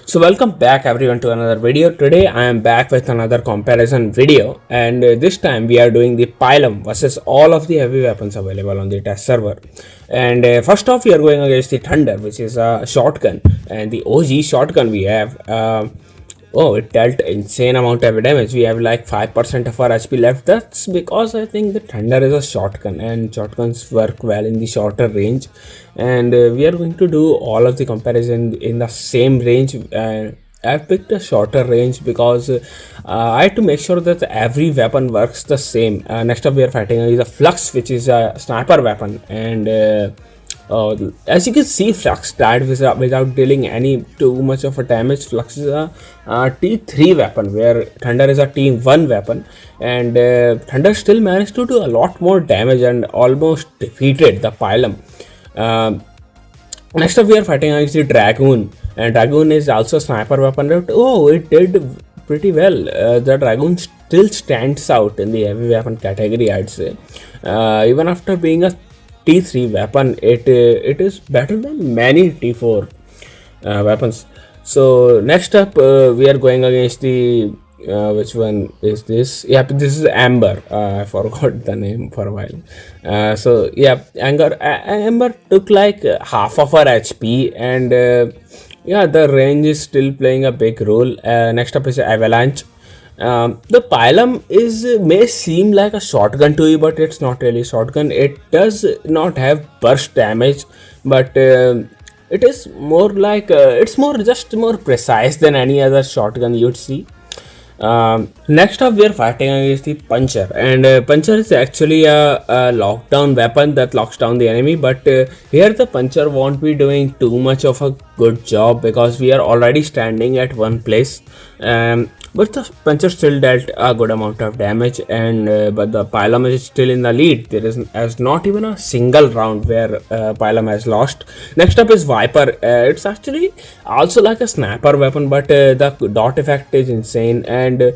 So welcome back everyone to another video. Today I am back with another comparison video, and this time we are doing the Pilum versus all of the heavy weapons available on the test server. And first off, we are going against the Thunder, which is a shotgun, and the OG shotgun we have. Oh, it dealt insane amount of damage. We have like 5% of our HP left. That's because I think the Thunder is a shotgun and shotguns work well in the shorter range. And we are going to do all of the comparison in the same range. I've picked a shorter range because I had to make sure that every weapon works the same. Next up we are fighting is a Flux, which is a sniper weapon, and as you can see, Flux died without dealing any too much of a damage. Flux is a T3 weapon, where Thunder is a T1 weapon, and Thunder still managed to do a lot more damage and almost defeated the Pilum. Next up we are fighting against the Dragoon, and Dragoon is also a sniper weapon. Oh, it did pretty well. The Dragoon still stands out in the heavy weapon category, I'd say. Even after being a T3 weapon, it is better than many T4 weapons. So next up we are going against the which one is this? Yep, this is Amber. I forgot the name for a while. So yeah, Amber took like half of her HP, and yeah, the range is still playing a big role. Next up is Avalanche. The Pilum may seem like a shotgun to you, but it's not really a shotgun. It does not have burst damage, but it is more like it's more precise than any other shotgun you'd see. Next up we are fighting against the Puncher, and Puncher is actually a lockdown weapon that locks down the enemy, but here the Puncher won't be doing too much of a good job because we are already standing at one place. But the Puncher still dealt a good amount of damage, and but the Pilum is still in the lead. There is not even a single round where Pilum has lost. Next up is Viper. It's actually also like a sniper weapon, but the dot effect is insane. And do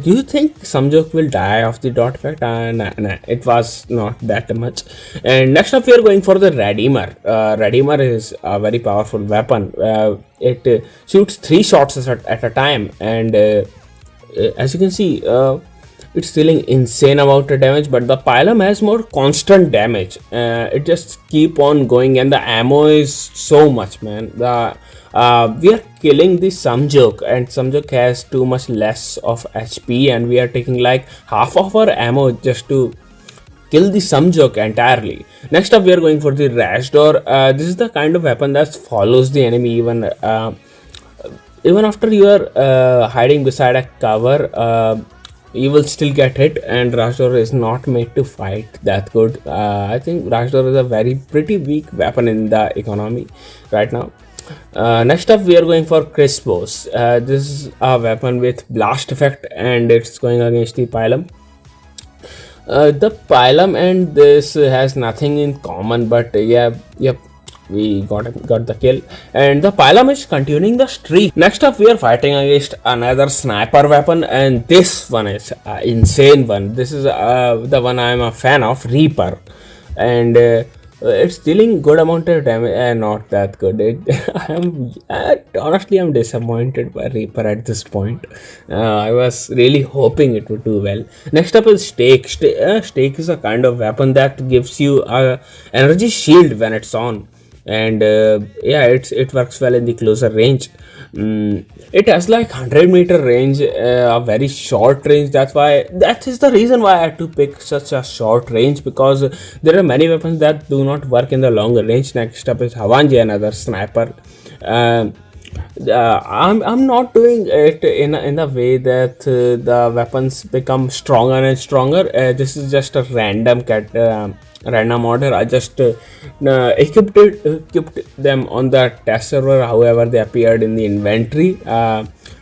you think Samjok will die of the dot effect? Nah, it was not that much. And next up we are going for the Redeemer. Redeemer is a very powerful weapon. It shoots 3 shots at a time, and as you can see, it's dealing insane amount of damage. But the Pilum has more constant damage. It just keep on going, and the ammo is so much, man. We are killing the Samjok, and Samjok has too much less of HP, and we are taking like half of our ammo just to kill the Samjok entirely. Next up we are going for the Rashdor. This is the kind of weapon that follows the enemy even after you are hiding beside a cover. You will still get hit, and Rashdor is not made to fight that good. I think Rashdor is a pretty weak weapon in the economy right now. Next up we are going for Crispos. This is a weapon with blast effect, and it's going against the Pilum. The Pilum and this has nothing in common, but yep, we got the kill, and the Pilum is continuing the streak. Next up we are fighting against another sniper weapon, and this one is an insane one. This is the one I am a fan of, Reaper, and it's dealing good amount of damage, and not that good. Honestly, I'm disappointed by Reaper at this point. I was really hoping it would do well. Next up is Stake. Stake is a kind of weapon that gives you a energy shield when it's on, and yeah, it works well in the closer range. It has like 100-meter range, a very short range. That is the reason why I had to pick such a short range, because there are many weapons that do not work in the longer range. Next up is Havanji, another sniper. I'm not doing it in a way that the weapons become stronger and stronger. This is just a random order. I just equipped them on the test server however they appeared in the inventory.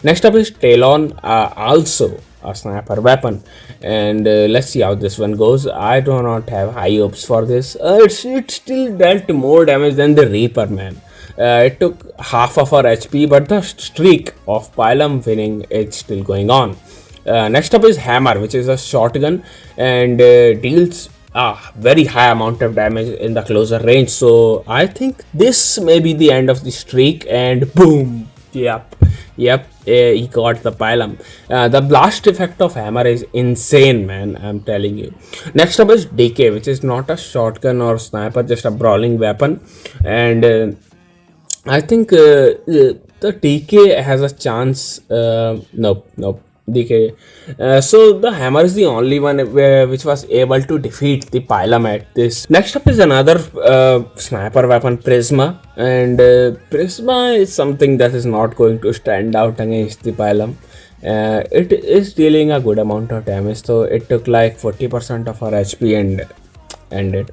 Next up is Talon, also a sniper weapon, and let's see how this one goes. I do not have high hopes for this. It still dealt more damage than the Reaper, man. It took half of our HP, but the streak of Pilum winning is still going on. Next up is Hammer, which is a shotgun, and deals very high amount of damage in the closer range. So I think this may be the end of the streak, and boom, Yep, yep, he got the Pilum. The blast effect of hammer is insane, man. I'm telling you. Next up is DK, which is not a shotgun or sniper, just a brawling weapon, and I think the DK has a chance. Nope, nope. DK. So the hammer is the only one which was able to defeat the Pilum at this. Next up is another sniper weapon, Prisma, and Prisma is something that is not going to stand out against the Pilum. It is dealing a good amount of damage, so it took like 40% of our HP and ended.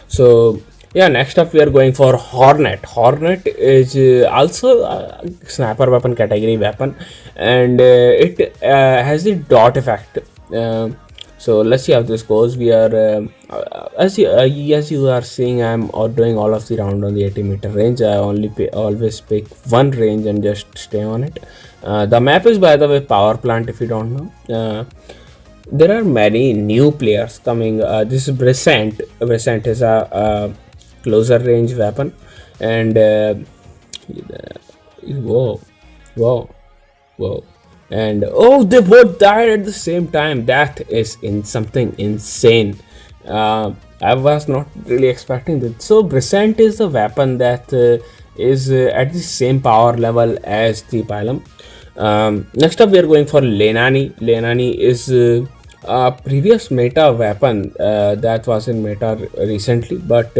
So yeah, next up we are going for Hornet. Hornet is also a sniper weapon category weapon, and it has the dot effect. So let's see how this goes. We are as you are seeing, I'm doing all of the round on the 80-meter range. I always pick one range and just stay on it. The map is, by the way, Power Plant, if you don't know. There are many new players coming. This is Brisant. Brisant is a closer range weapon, and whoa, whoa, and oh, they both died at the same time. That is in something insane. I was not really expecting that. So Brisant is a weapon that is at the same power level as the Pilum. Next up we are going for Lenani. Lenani is a previous meta weapon that was in meta recently, but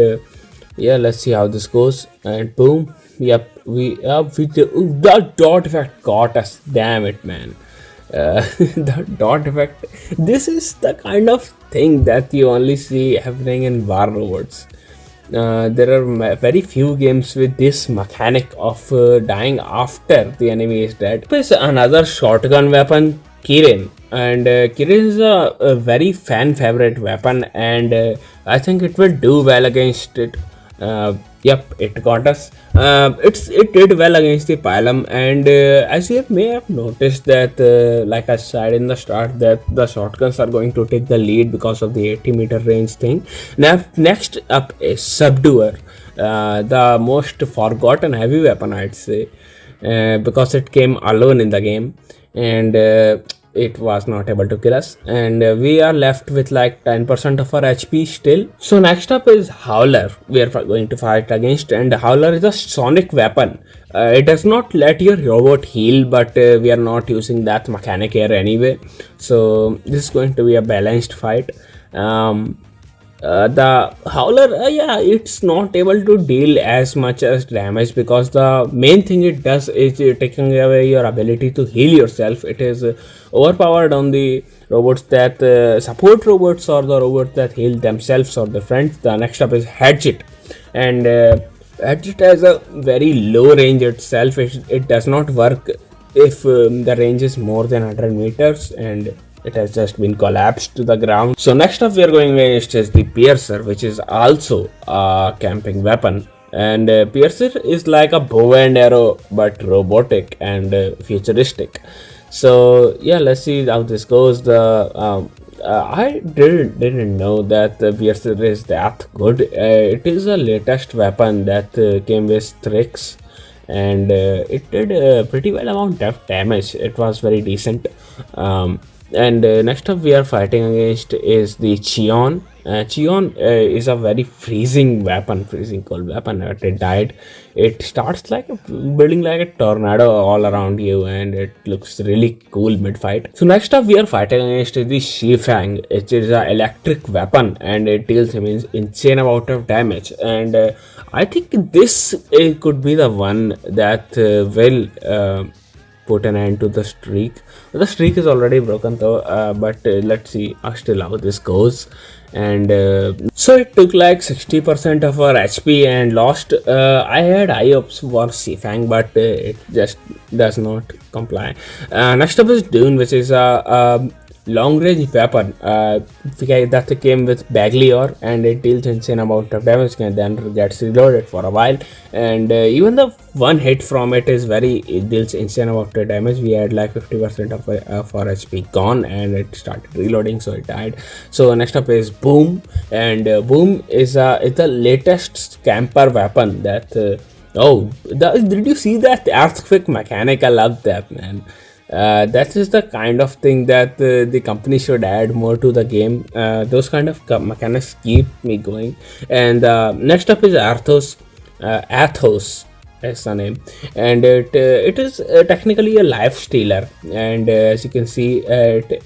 yeah, let's see how this goes. And boom, yep, the dot effect got us. Damn it, man. The dot effect, this is the kind of thing that you only see happening in war robots. There are very few games with this mechanic of dying after the enemy is dead. There's another shotgun weapon, Kirin, and Kirin is a very fan favorite weapon, and I think it will do well against it. Yep, it got us. It did well against the Pilum, and as you may have noticed that, like I said in the start, that the shotguns are going to take the lead because of the 80-meter range thing. Now, next up is Subduer, the most forgotten heavy weapon, I'd say, because it came alone in the game, and it was not able to kill us, and we are left with like 10% of our HP still. So next up is Howler, we are going to fight against, and Howler is a sonic weapon. It does not let your robot heal, but we are not using that mechanic here anyway, so this is going to be a balanced fight. The Howler, yeah, it's not able to deal as much as damage, because the main thing it does is taking away your ability to heal yourself. It is overpowered on the robots that support robots, or the robots that heal themselves or their friends. The next up is Hatchet, and Hatchet has a very low range itself. It does not work if the range is more than 100 meters, and it has just been collapsed to the ground. So next up we are going against is the Piercer, which is also a camping weapon, and Piercer is like a bow and arrow but robotic and futuristic. So yeah, let's see how this goes. I didn't know that the Piercer is that good. It is a latest weapon that came with tricks, and it did pretty well amount of damage. It was very decent. And next up we are fighting against is the Cheon. Cheon is a very freezing cold weapon. It died. It starts like building like a tornado all around you, and it looks really cool mid fight. So next up we are fighting against the Shifang. It is an electric weapon, and it deals insane amount of damage, and I think this could be the one that will put an end to the streak. The streak is already broken though, but let's see still how this goes. And so it took like 60% of our HP and lost. I had high hopes for Sifang, but it just does not comply. Next up is Dune, which is a long range weapon that came with Baglior, and it deals insane amount of damage and then gets reloaded for a while, and even the one hit from it deals insane amount of damage. We had like 50% of our HP gone, and it started reloading, so it died. So next up is Boom, and Boom is the latest camper weapon that Oh, did you see that earthquake mechanic? I love that, man. That is the kind of thing that the company should add more to the game. Those kind of mechanics keep me going. And next up is Arthos. Athos is the name, and it is technically a life stealer. And as you can see, the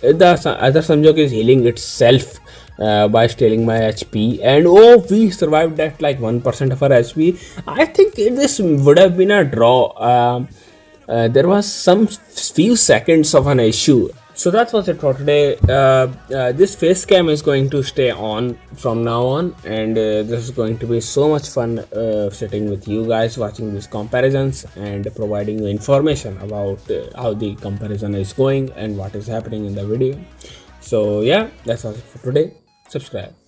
other Samjok is healing itself by stealing my HP, and oh, we survived at like 1% of our HP. I think this would have been a draw. There was some few seconds of an issue. So that was it for today. This face cam is going to stay on from now on, and this is going to be so much fun sitting with you guys, watching these comparisons and providing you information about how the comparison is going and what is happening in the video. So yeah, that's all for today. Subscribe.